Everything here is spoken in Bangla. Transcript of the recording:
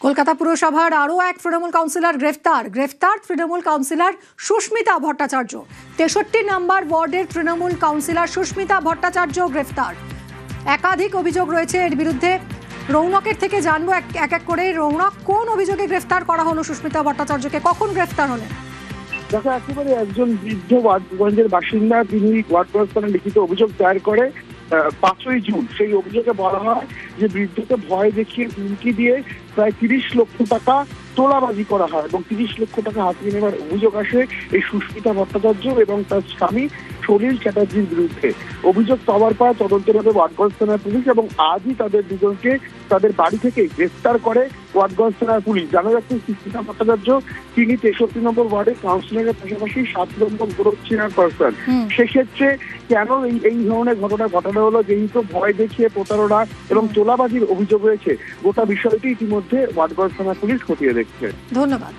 কলকাতা পুরসভার আরও এক তৃণমূল কাউন্সিলর গ্রেফতার তৃণমূল কাউন্সিলর সুস্মিতা ভট্টাচার্য। 63 নম্বর ওয়ার্ডের তৃণমূল কাউন্সিলর সুস্মিতা ভট্টাচার্য গ্রেফতার। একাধিক অভিযোগ রয়েছে এর বিরুদ্ধে। রৌনকের থেকে জানবো এক এক করে। রৌনক, কোন অভিযোগে গ্রেফতার করা হলো সুস্মিতা ভট্টাচার্যকে? কখন গ্রেফতার হলেন? দেখো, একেবারে একজন বৃদ্ধ ওয়ার্ডগঞ্জের বাসিন্দা, তিনি ওয়ার্ড প্রশাসনে লিখিত অভিযোগ দায়ের করে 5ই জুন। সেই অভিযোগে বলা হয় যে বৃদ্ধকে ভয় দেখিয়ে হুমকি দিয়ে প্রায় 30 লক্ষ টাকা তোলাবাজি করা হয় এবং 30 লক্ষ টাকা হাতিয়ে নেবার অভিযোগ আসে এই সুস্মিতা ভট্টাচার্য এবং তার স্বামী সলিল চ্যাটার্জির বিরুদ্ধে। অভিযোগ পাওয়ার পর তদন্তের হবে ওয়ার্ডগঞ্জ থানার পুলিশ এবং আজই তাদের দুজনকে তাদের বাড়ি থেকে গ্রেফতার করে ওয়ার্ডগঞ্জ থানার পুলিশ। জানা যাচ্ছে সুস্মিতা ভট্টাচার্য তিনি 63 নম্বর ওয়ার্ডের কাউন্সিলরের পাশাপাশি 7 নম্বর গ্রুপ চেয়ারপারসন। সেক্ষেত্রে কেন এই ধরনের ঘটনা ঘটানো হলো, যেহেতু ভয় দেখিয়ে প্রতারণা এবং তোলাবাজির অভিযোগ রয়েছে, গোটা বিষয়টি ইতিমধ্যে ওয়ার্ডগঞ্জ থানা পুলিশ খতিয়ে দেখছে। ধন্যবাদ।